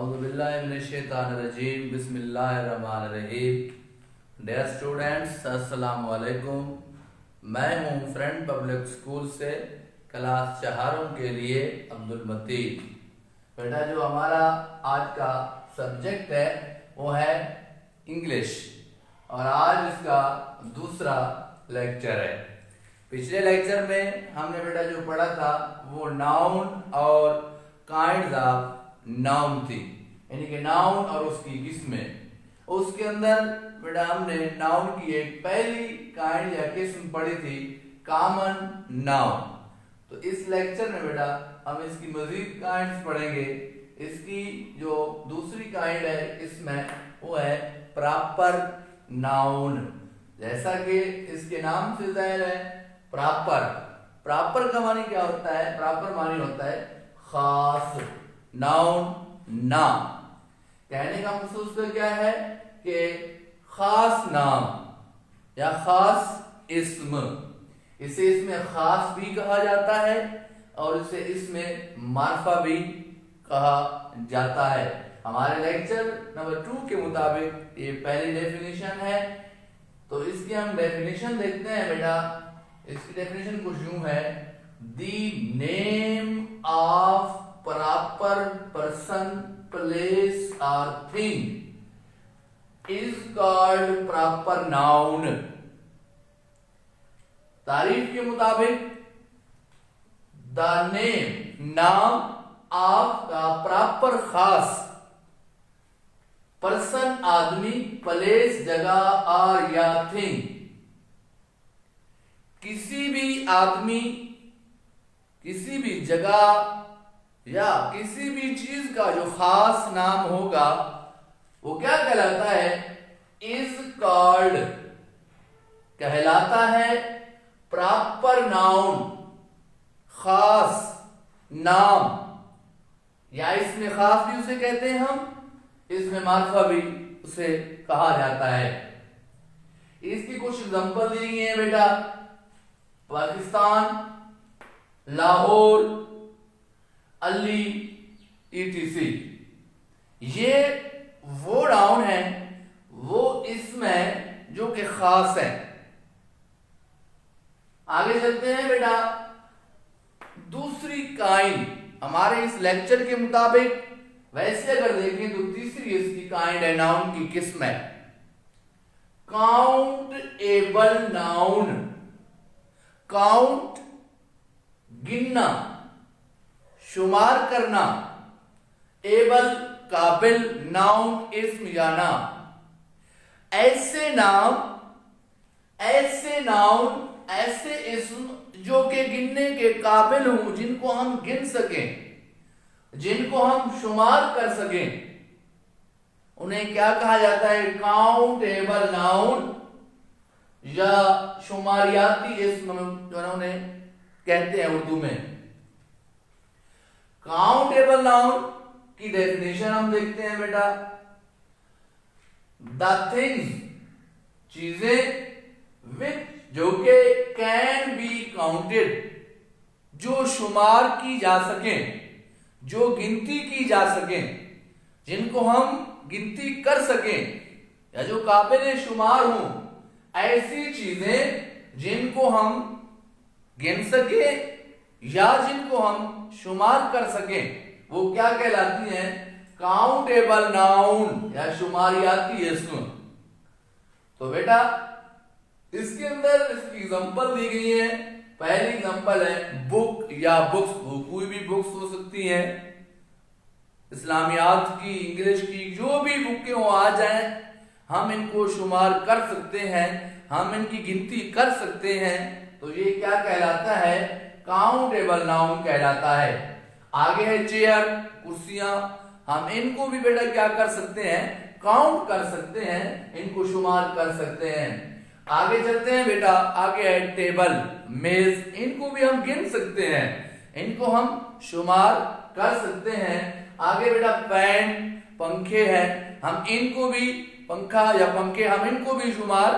औज़ुबिल्लाहिमिनश्शैतानिर्रजीम बिस्मिल्लाहिर्रहमानिर्रहीम। Dear students, अस्सलाम वालेकुम। मैं हूं फ्रेंड पब्लिक स्कूल से क्लास चहारों के लिए अब्दुल मतीन। बेटा, जो हमारा आज का सब्जेक्ट है वो है इंग्लिश और आज इसका दूसरा लेक्चर है। पिछले लेक्चर में हमने बेटा जो पढ़ा था वो नाउन और काइंड्स ऑफ नाउन थी, यानी कि नाउन और उसकी किस्में। उसके अंदर बेटा हमने नाउन की एक पहली काइंड या किस्म पढ़ी थी, कॉमन नाउन। तो इस लेक्चर में बेटा हम इसकी मजीद काइंड्स पढ़ेंगे। इसकी जो दूसरी काइंड है इसमें वो है प्रॉपर नाउन। जैसा कि इसके नाम से जाहिर है, प्रॉपर का मानी क्या होता है? प्रॉपर मानी होता है खास, नाउन नाम। कहने का मतलब उसका क्या है कि खास नाम या खास इस्म। इसे इसमें खास भी कहा जाता है और इसे इसमें मार्फा भी कहा जाता है। हमारे लेक्चर नंबर 2 के मुताबिक ये पहली डेफिनेशन है। तो इसकी हम डेफिनेशन देखते हैं बेटा। इसकी डेफिनेशन कुछ यूं है, the name of proper person, place और thing is called proper noun. तारीफ के मुताबिक द नेम, नाम ऑफ द प्रॉपर खास, पर्सन आदमी, प्लेस जगह और या थिंग किसी भी आदमी, किसी भी जगह या किसी भी चीज का जो खास नाम होगा वो क्या कहलाता है? इज कॉल्ड, कहलाता है प्रॉपर नाउन, खास नाम। या इसमें खास भी उसे कहते हैं हम, इसमें मार्फा भी उसे कहा जाता है। इसकी कुछ एग्जांपल दी गई है बेटा। पाकिस्तान, लाहौर, अली, ईटीसी। ये वो नाउन है, वो इसमें जो कि खास है। आगे चलते हैं बेटा। दूसरी काइंड हमारे इस लेक्चर के मुताबिक, वैसे अगर देखें तो तीसरी इसकी काइंड है, नाउन की किस्म है काउंटेबल नाउन। काउंट गिनना, शुमार करना, एबल काबिल, नाउन इस्म या नाम। ऐसे नाम, ऐसे नाउन, ऐसे इस्म जो कि गिनने के काबिल हों, जिनको हम गिन सकें, जिनको हम शुमार कर सकें, उन्हें क्या कहा जाता है? काउंटेबल नाउन या शुमारियाती इस्म जो है उन्हें कहते हैं उर्दू में। काउंटेबल नाउन की डेफिनेशन हम देखते हैं बेटा। द थिंग्स, चीजें, विच जो कि कैन बी काउंटेड, जो शुमार की जा सकें, जो गिनती की जा सकें, जिनको हम गिनती कर सकें या जो काबिल शुमार हों, ऐसी चीजें जिनको हम गिन सके या जिनको हम शुमार कर सकें, वो क्या कहलाती हैं? काउंटेबल नाउन या शुमारियाती इस्म। तो बेटा इसके अंदर इसकी एग्जांपल दी गई है। पहली एग्जांपल है बुक या बुक्स। कोई भी बुक्स हो सकती हैं, इस्लामियात की, इंग्लिश की, जो भी बुकें हो आ जाए, हम इनको शुमार कर सकते हैं, हम इनकी गिनती कर सकते हैं। तो ये क्या कहलाता है? काउंटेबल नाउन कहलाता है। आगे है चेयर, कुर्सियां। हम इनको भी बेटा क्या कर सकते हैं? काउंट कर सकते हैं, इनको शुमार कर सकते हैं। आगे चलते हैं बेटा। आगे है टेबल, मेज। इनको भी हम गिन सकते हैं, इनको हम शुमार कर सकते हैं। आगे बेटा फैन, पंखे हैं, हम इनको भी, पंखा या पंखे, हम इनको भी शुमार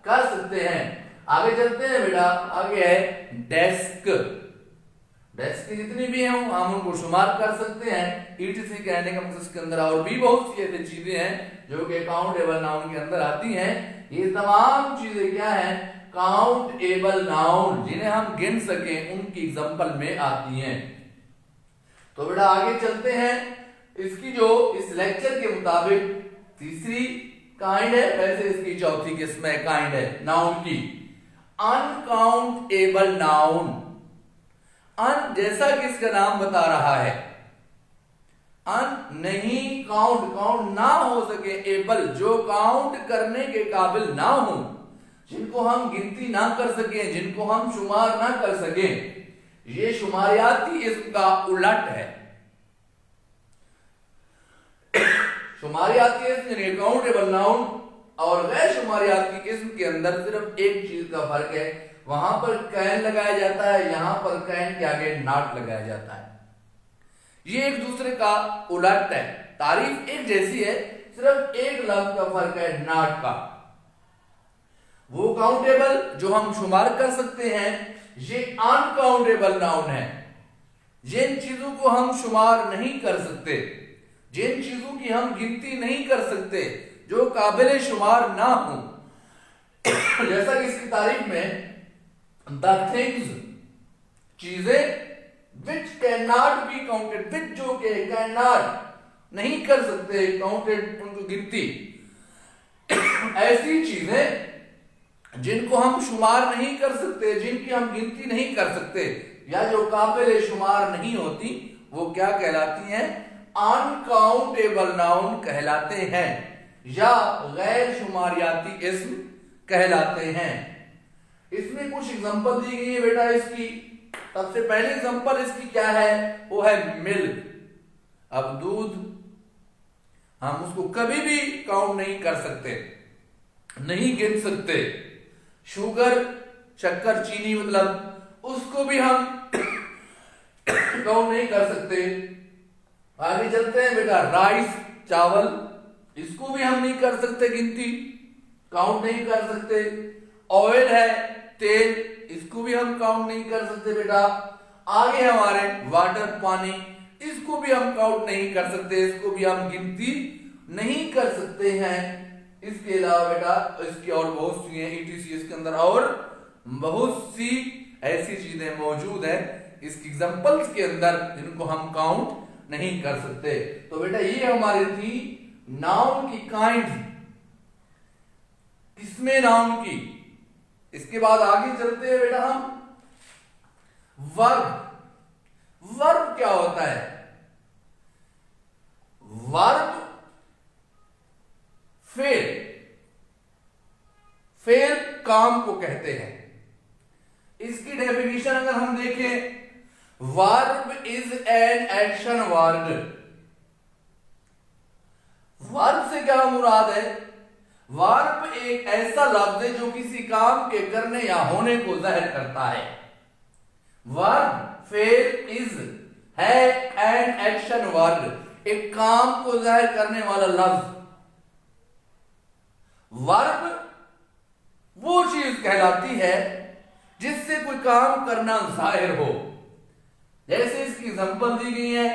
कर सकते हैं। आगे चलते हैं बेटा। आगे है डेस्क। डैश की जितनी भी हैं हम उनको शुमार कर सकते हैं। ईटीसी कहने का मतलब इसके अंदर और भी बहुत सी ऐसी चीजें हैं जो कि काउंटेबल नाउन के अंदर आती हैं। ये तमाम चीजें क्या हैं, काउंटेबल नाउन, जिन्हें हम गिन सके उनकी एग्जांपल में आती हैं। तो बेटा आगे चलते हैं। इसकी जो इस लेक्चर के मुताबिक तीसरी काइंड है, वैसे इसकी चौथी किस्म है काइंड है नाउन की, अनकाउंटेबल नाउन। अन जैसा कि इसका नाम बता रहा है, अन नहीं काउंट ना हो सके, एबल जो काउंट करने के काबिल ना हो, जिनको हम गिनती ना कर सके, जिनको हम शुमार ना कर सके, ये शुमारियाती इस्म का उलट है। शुमारियाती इस्म यानी काउंटेबल नाउन और गैर शुमारियाती इस्म के अंदर सिर्फ एक चीज का फर्क है, वहां पर कैन लगाया जाता है, यहां पर कैन के आगे नॉट लगाया जाता है। ये एक दूसरे का उलट है, तारीफ एक जैसी है, सिर्फ एक लफ्ज का फर्क है, नॉट का। वो काउंटेबल जो हम शुमार कर सकते हैं, ये अनकाउंटेबल नाउन है। जिन चीजों को हम शुमार नहीं कर सकते, जिन चीजों की हम गिनती नहीं कर सकते, जो काबिल शुमार ना हो, जैसा कि इसकी तारीफ में द थिंग्स चीजें which can not be counted, which जो के कैन नॉट नहीं कर सकते काउंटेड उनको गिनती, ऐसी चीजें जिनको हम शुमार नहीं कर सकते, जिनकी हम गिनती नहीं कर सकते, या जो काबिल शुमार नहीं होती, वो क्या कहलाती हैं, अनकाउंटेबल नाउन कहलाते हैं या गैर शुमारियाती इस्म कहलाते हैं। इसमें कुछ एग्जांपल दी गई है बेटा इसकी। सबसे पहले एग्जांपल इसकी क्या है, वो है मिल्क। अब दूध हम उसको कभी भी काउंट नहीं कर सकते, नहीं गिन सकते। शुगर शक्कर चीनी मतलब उसको भी हम काउंट नहीं कर सकते। आगे चलते हैं बेटा, राइस चावल, इसको भी हम नहीं कर सकते गिनती, काउंट नहीं कर सकते। ऑयल है तेल, इसको भी हम काउंट नहीं कर सकते बेटा। आगे हमारे वाटर पानी, इसको भी हम काउंट नहीं कर सकते, इसको भी हम गिनती नहीं कर सकते हैं। इसके अलावा बेटा इसकी और बहुत सी हैं, ईटीसी इसके अंदर और बहुत सी ऐसी चीजें मौजूद हैं इसकी एग्जांपल्स के अंदर जिनको हम काउंट नहीं कर सकते। तो बेटा ये हमारी थी नाउन की काइंड, किस्में नाउन की। इसके बाद आगे चलते हैं बेटा हम वर्ब। वर्ब क्या होता है, वर्ब फेल, फेल काम को कहते हैं। इसकी डेफिनेशन अगर हम देखें, verb is an action word. Verb से क्या मुराद है, वर्ब एक ऐसा लफ्ज है जो किसी काम के करने या होने को जाहिर करता है। वर्ब फेल इज है एन एक्शन वर्ड, एक काम को जाहिर करने वाला लफ्ज। वर्ब वो चीज कहलाती है जिससे कोई काम करना जाहिर हो। जैसे इसकी एग्जांपल दी गई है,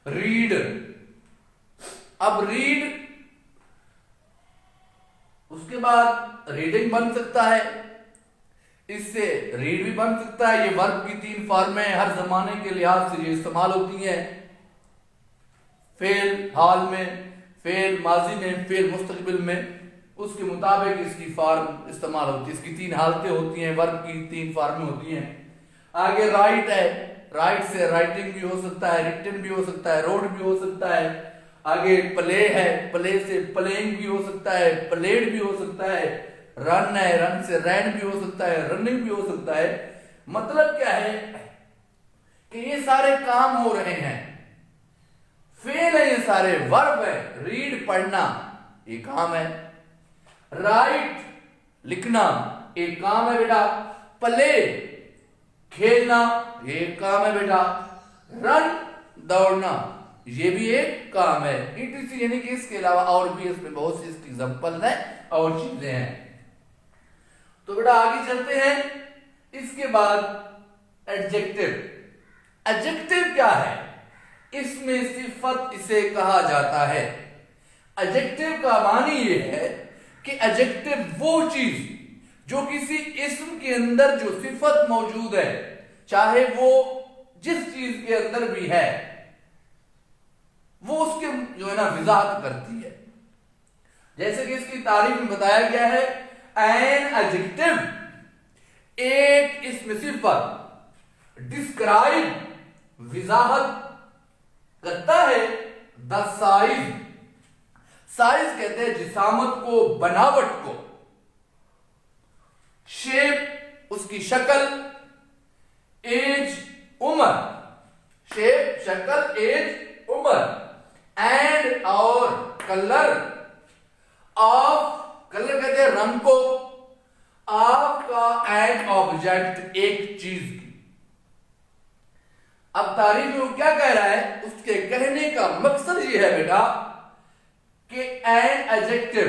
रीड। अब रीड, उसके बाद रीडिंग बन सकता है, इससे रीड भी बन सकता है। ये वर्ब की तीन फॉर्में हर जमाने के लिहाज से ये इस्तेमाल होती हैं। फेल हाल में, फेल माजी में, फेल मुस्तकबिल में, उसके मुताबिक इसकी फॉर्म इस्तेमाल होती है। इसकी तीन हालतें होती हैं, वर्ब की तीन फॉर्में होती हैं। आगे राइट है, राइट से राइटिंग भी हो सकता है, रिटन भी हो सकता है, रोड भी हो सकता है। आगे प्ले है, प्ले से प्लेइंग भी हो सकता है, प्लेड भी हो सकता है। रन है, रन से रैन भी हो सकता है, रनिंग भी हो सकता है। मतलब क्या है कि ये सारे काम हो रहे हैं, फेल है, ये सारे वर्ब है। रीड पढ़ना ये काम है, राइट लिखना एक काम है बेटा, प्ले खेलना ये एक काम है बेटा, रन दौड़ना ये भी एक काम है। ईटीसी यानी कि इसके अलावा और भी इसमें बहुत सी एग्जांपल है और चीजें हैं। तो बेटा आगे चलते हैं। इसके बाद एडजेक्टिव। एडजेक्टिव क्या है? इसमें सिफत इसे कहा जाता है। एडजेक्टिव का मानी ये है कि एडजेक्टिव वो चीज जो किसी इस्म के अंदर जो सिफत मौजूद है, चाहे वो जिस चीज के अंदर भी है, वो उसके जो है ना वजाहत करती है। जैसे कि इसकी तारीफ में बताया गया है, एन एडजेक्टिव, एक इसम सिफत, डिस्क्राइब वजाहत करता है, द साइज, साइज कहते हैं जिसामत को, बनावट को, शेप उसकी शक्ल, एज उम्र, शेप शक्ल एज उम्र, एंड और कलर ऑफ, कलर कहते हैं रंग को, ऑफ का एंड ऑब्जेक्ट एक चीज की। अब तारीफ में वो क्या कह रहा है, उसके कहने का मकसद ये है बेटा कि एन एडजेक्टिव,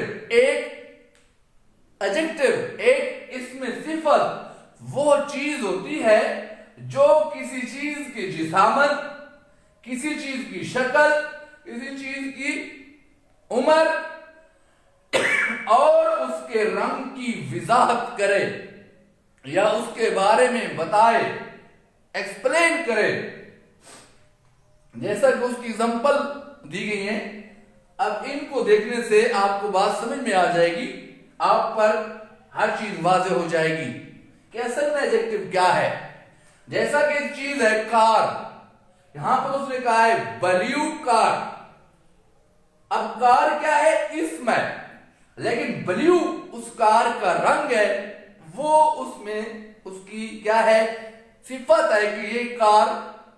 एक इसमें सिफत वो चीज होती है जो किसी चीज की जिसामत, किसी चीज की शक्ल, किसी चीज की उम्र और उसके रंग की वजाहत करे या उसके बारे में बताए, एक्सप्लेन करे। जैसा कि उसकी एग्जांपल दी गई है। अब इनको देखने से आपको बात समझ में आ जाएगी, आप पर हर चीज वाज़ेह हो जाएगी कि असल में एडजेक्टिव क्या है। जैसा कि एक चीज है कार, यहां पर उसने कहा है ब्लू कार। अब कार क्या है, इसमें, लेकिन ब्लू उस कार का रंग है, वो उसमें उसकी क्या है, सिफत है कि ये कार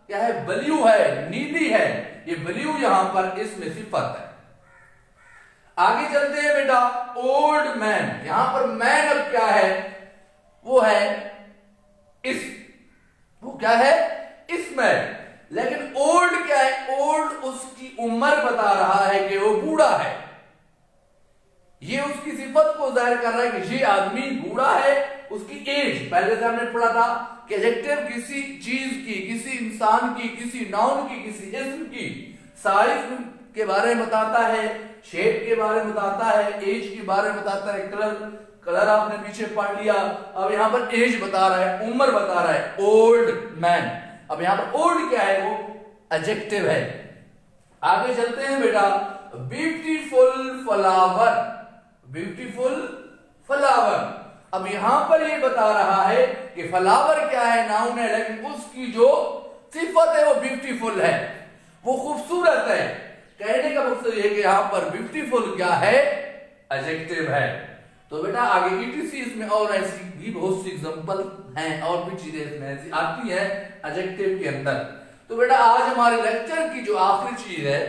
क्या है, ब्लू है, नीली है, ये ब्लू यहां पर इसमें सिफत है। आगे चलते हैं बेटा, ओल्ड मैन, यहां पर मैन अब क्या है, वो है इस, वो क्या है इसमें, लेकिन ओल्ड क्या है, ओल्ड उसकी उम्र बता रहा है कि वो बूढ़ा है। ये उसकी सिफत को जाहिर कर रहा है कि ये आदमी बूढ़ा है। उसकी एज, पहले से हमने पढ़ा था कि एडजेक्टिव किसी चीज की, किसी इंसान की, किसी नाउन की, किसी इस्म की साइज के बारे में बताता है, शेप के बारे में बताता है, एज के बारे में बताता है, कलर आपने पीछे पढ़ लिया। अब यहां पर एज बता रहा है, उम्र बता रहा है, ओल्ड मैन। अब यहां पर ओल्ड क्या है, वो एडजेक्टिव है। आगे चलते हैं बेटा, ब्यूटीफुल फ्लावर, ब्यूटीफुल फ्लावर। अब यहां पर ये बता रहा है कि फ्लावर क्या है, नाउन है, लेकिन उसकी जो सिफत है वो ब्यूटीफुल है, वो खूबसूरत है। कहने का मकसद ये कि यहां पर ब्यूटीफुल क्या है, एडजेक्टिव है। तो बेटा आगे ईटीसी इसमें और ऐसी भी बहुत सी एग्जांपल हैं, और भी चीजें इसमें ऐसी आती है एडजेक्टिव के अंदर। तो बेटा आज हमारे लेक्चर की जो आखिरी चीज है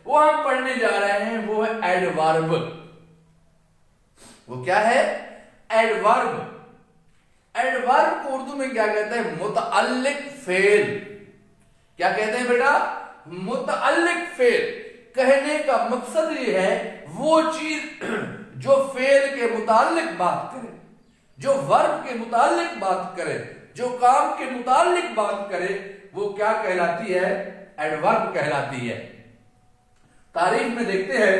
वो हम पढ़ने जा रहे हैं, वो है एडवर्ब। वो क्या है, एडवर्ब। एडवर्ब को उर्दू में क्या कहते हैं, मुतअल्लिक फेल। क्या कहते हैं बेटा, मुतअल्लिक फेल। कहने का मकसद ये है वो चीज जो फेल के मुताल्लिक बात करे, जो वर्ब के मुताल्लिक बात करे, जो काम के मुताल्लिक बात करे, वो क्या कहलाती है, एडवर्ब कहलाती है। तारीफ में देखते हैं,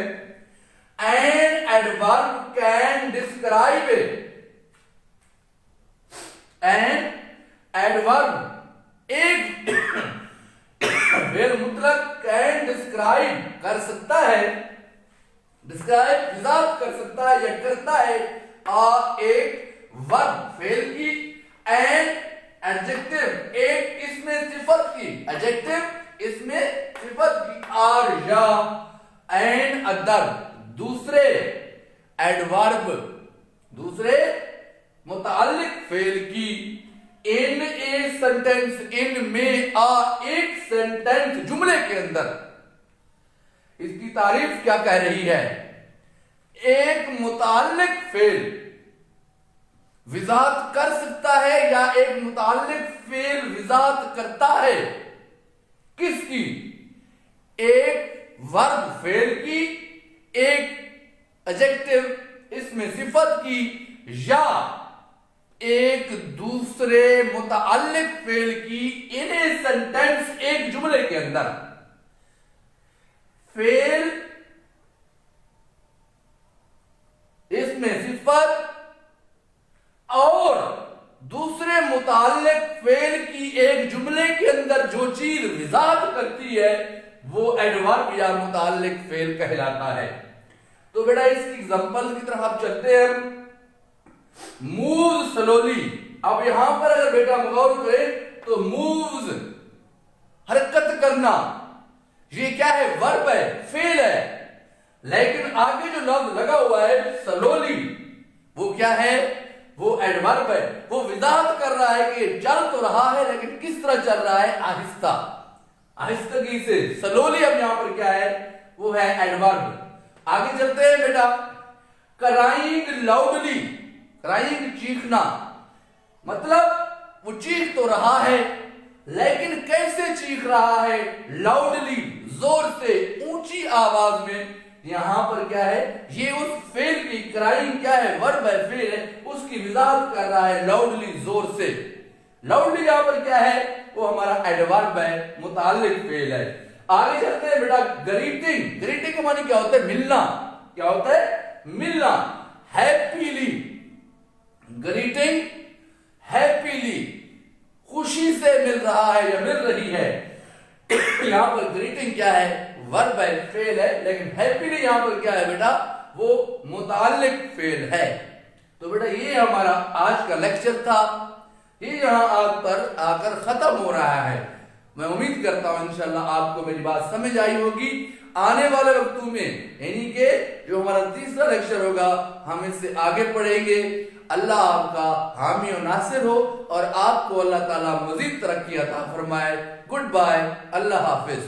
an adverb can describe, an adverb एक फेल मुतलक कैन डिस्क्राइब कर सकता है, डिस्क्राइब विजात कर सकता है या करता है एक वर्ब फेल की, एन एडजेक्टिव एक इसमें सिफत की, एडजेक्टिव इसमें सिफत की, और या एन अदर दूसरे एडवर्ब, दूसरे मुताल्लिक फेल की, इन ए सेंटेंस, इन में आ एक सेंटेंस, जुमले के अंदर। इसकी तारीफ क्या कह रही है, एक मुताल्लिक फेल विजात कर सकता है या एक मुताल्लिक फेल विजात करता है, किसकी, एक वर्ब फेल की, एक एडजेक्टिव इसमें सिफत की, या एक दूसरे दूसरे मुतअल्लिक फेल की इन ए सेंटेंस, एक जुमले के अंदर। फेल इसमें सिफत और दूसरे मुताल्लिक फेल की एक जुमले के अंदर जो चीज वजाहत करती है वो एडवर्ब या मुताल्लिक फेल कहलाता है। तो बेटा इसकी एग्जांपल की तरफ आप चलते हैं। मूव स्लोली, अब यहां पर अगर बेटा गौर करें तो मूव्स हरकत करना, ये क्या है? वर्ब है, फेल है। लेकिन आगे जो लफ्ज लगा हुआ है स्लोली, वो क्या है? वो एडवर्ब है। वो वजाहत कर रहा है कि चल तो रहा है लेकिन किस तरह चल रहा है? आहिस्ता, आहिस्तगी से। स्लोली अब यहां पर क्या है? वो है एडवर्ब। आगे चलते हैं बेटा। क्राइंग लाउडली, क्राइंग चीखना, मतलब वो चीख तो रहा है लेकिन कैसे चीख रहा है? लाउडली, जोर से, ऊंची आवाज में। यहां पर क्या है? ये उस फेल की, क्राइंग क्या है? वर्ब है, फेल है, उसकी वजाहत कर रहा है लाउडली, जोर से। लाउडली यहां पर क्या है? वो हमारा एडवर्ब है, मुताल्लिक फेल है। आगे चलते हैं बेटा। ग्रीटिंग, ग्रीटिंग का माने क्या होता है? मिलना। क्या होता है? मिलना। हैप्पीली, ग्रीटिंग हैप्पीली, खुशी से मिल रहा है या मिल रही है। यहां पर ग्रीटिंग क्या है? वर्ब है, फेल है, लेकिन हैप्पीली यहां पर क्या है बेटा? वो मुताल्लिक फेल है। तो बेटा ये हमारा आज का लेक्चर था, ये यहां आप पर आकर खत्म हो रहा है। मैं उम्मीद करता हूं इंशाल्लाह आपको मेरी बात समझ आई होगी। आने वाले वक्तों में यानी कि जो हमारा तीसरा लेक्चर होगा हम इससे आगे पढ़ेंगे। अल्लाह आपका हामी और नासिर हो और आपको अल्लाह ताला मजीद तरक्की अता फरमाए। गुड बाय, अल्लाह हाफिज।